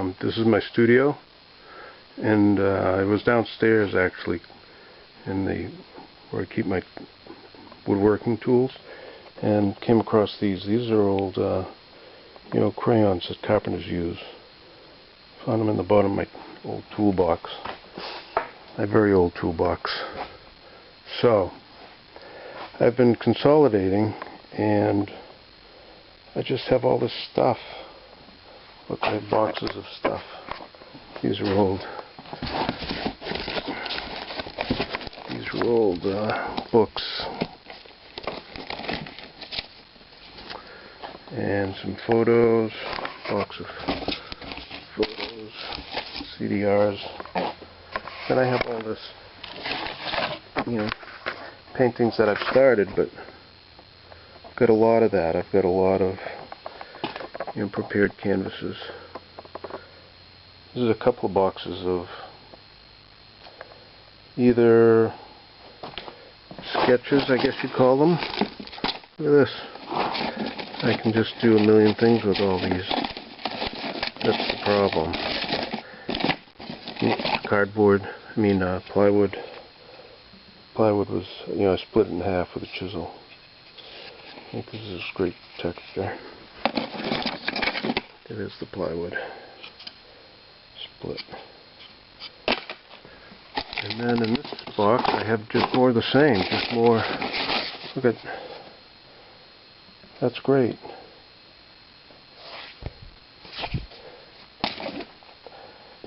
This is my studio, and I was downstairs actually where I keep my woodworking tools, and came across these. These are old, crayons that carpenters use. Found them in the bottom of my old toolbox, my very old toolbox. So I've been consolidating, and I just have all this stuff. Look, I have boxes of stuff. These are old. These are old books. And some photos. Box of photos. CDRs. Then I have all this, paintings that I've started, but I've got a lot of that. I've got a lot of prepared canvases. This is a couple of boxes of either sketches, I guess you'd call them. Look at this. I can just do a million things with all these. That's the problem. Plywood. Plywood was, I split it in half with a chisel. I think this is great texture. It is the plywood split. And then in this box I have just more of the same, just more. Look at, that's great.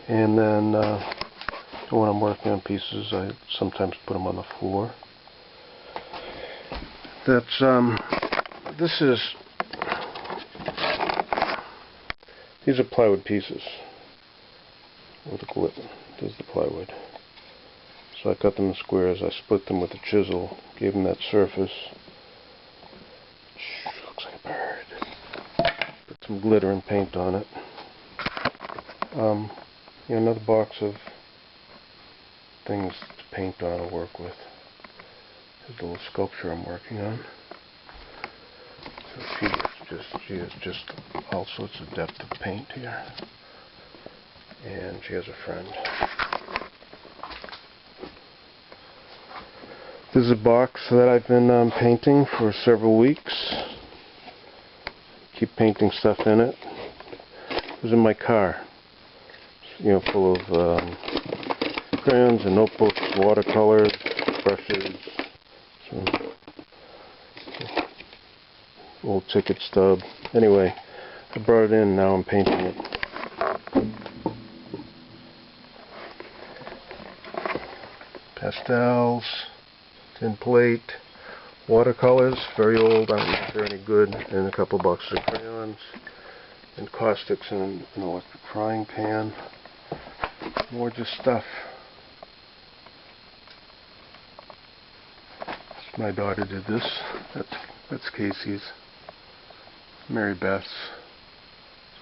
And then when I'm working on pieces, I sometimes put them on the floor. These are plywood pieces with a glit. This is the plywood. So I cut them in squares. I split them with a chisel, gave them that surface. Looks like a bird. Put some glitter and paint on it. Another box of things to paint on or work with. There's a little sculpture I'm working on. So she has just all sorts of depth of paint here. And she has a friend. This is a box that I've been painting for several weeks. Keep painting stuff in it. It was in my car. Full of crayons and notebooks, watercolors, brushes, some old ticket stub. Anyway, I brought it in, now I'm painting it. Pastels, tin plate, watercolors, very old, I don't know if they're any good, and a couple boxes of crayons, and caustics, and an electric frying pan. More just stuff. My daughter did this. That's Casey's. Mary Beth's.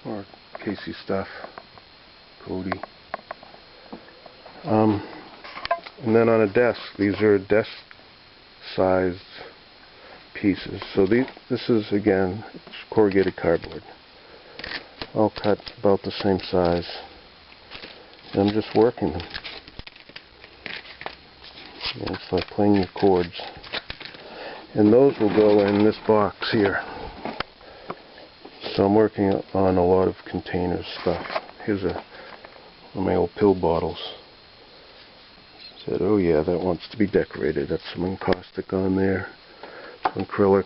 Some more Casey stuff. Cody. And then on a desk, these are desk-sized pieces. So this is, again, it's corrugated cardboard. All cut about the same size. And I'm just working them. It's like playing with chords. And those will go in this box here. So I'm working on a lot of container stuff. Here's one of my old pill bottles. Said, oh yeah, that wants to be decorated. That's some encaustic on there. Some acrylic.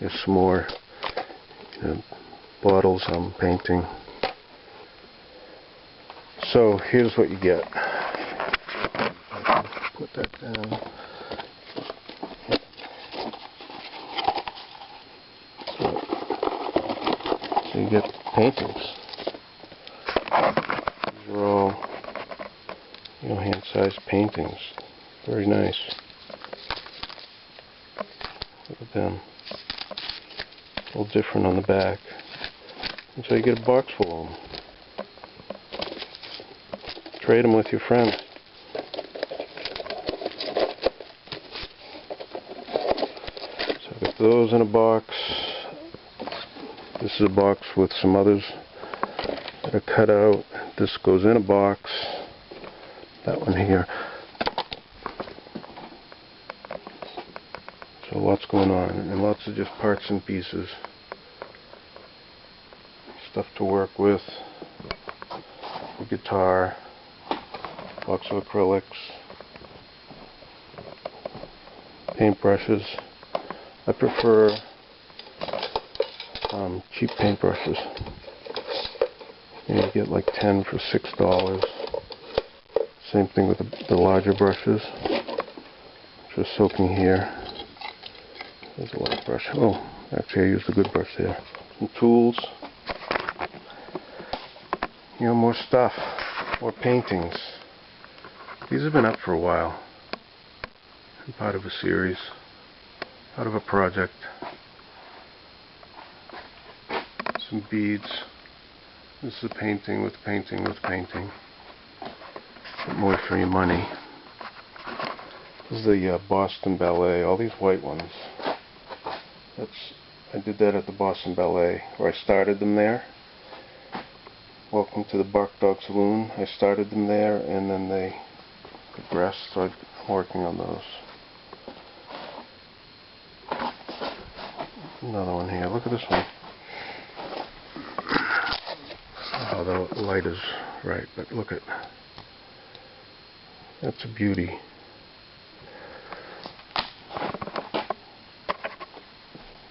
Here's some more bottles I'm painting. So here's what you get. Put that down. So you get paintings. These are all, hand-sized paintings. Very nice. Look at them. A little different on the back. And so you get a box full of them. Trade them with your friends. So I've got those in a box. This is a box with some others that are cut out. this goes in a box. That one here. So lots going on, and lots of just parts and pieces. Stuff to work with. The guitar. Box of acrylics. Paintbrushes. I prefer cheap paintbrushes. You get like 10 for $6. Same thing with the larger brushes, which are soaking here. There's a light brush. Oh, actually I used a good brush there. Some tools. You know, more stuff. More paintings. These have been up for a while. And part of a series. Part of a project. Some beads. This is a painting with painting with painting. Get more for your money. This is the Boston Ballet. All these white ones. I did that at the Boston Ballet, where I started them there. Welcome to the Bark Dog Saloon. I started them there, and then they progressed, so I'm working on those. Another one here. Look at this one. Oh, the light is right, but look at, that's a beauty.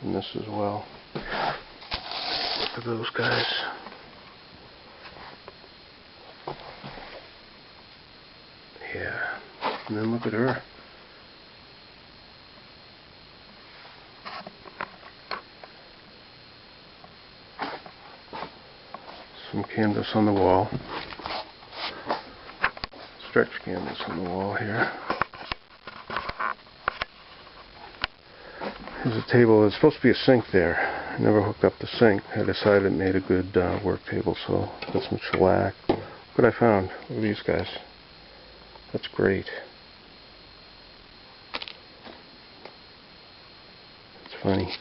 And this as well. Look at those guys. Yeah. And then look at her. Some canvas on the wall. Stretch canvas on the wall here. There's a table. There's supposed to be a sink there. I never hooked up the sink. I decided it made a good work table, so got some shellac. Look what I found. Look at these guys. That's great. It's funny.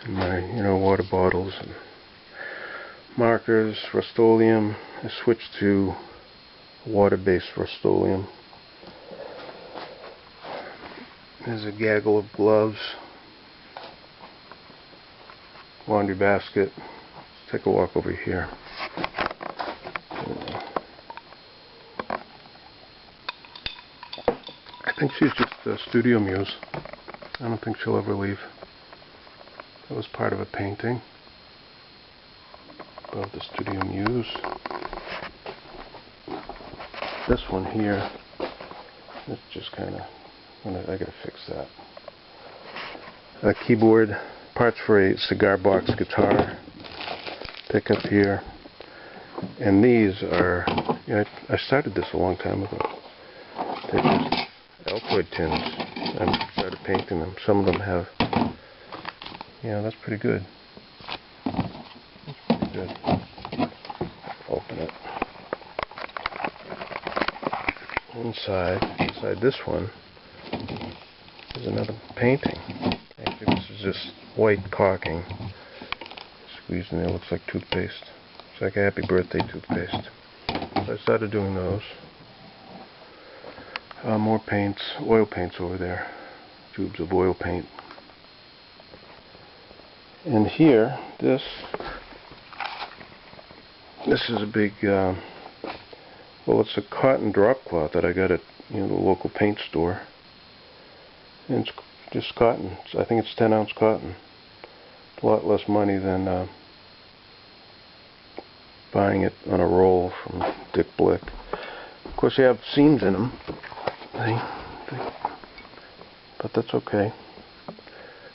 And my, water bottles and markers, Rust-Oleum. I switched to water-based Rust-Oleum. There's a gaggle of gloves. Laundry basket. Let's take a walk over here. I think she's just a studio muse. I don't think she'll ever leave. That was part of a painting above the studio muse. This one here, it's just kind of, I gotta fix that. A keyboard, parts for a cigar box guitar, pickup here, and these are, I started this a long time ago. They're just Altoid tins. I started painting them. Some of them have, that's pretty good. That's pretty good. Open it. Inside this one, is another painting. Actually, this is just white caulking. Squeezing there, looks like toothpaste. It's like a happy birthday toothpaste. So I started doing those. More paints, oil paints over there. Tubes of oil paint. And here, this is a big, well, it's a cotton drop cloth that I got at the local paint store. And it's just cotton. I think it's 10-ounce cotton. A lot less money than buying it on a roll from Dick Blick. Of course, you have seams in them. But that's okay.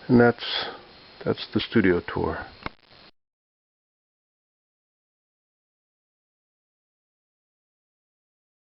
And that's the studio tour.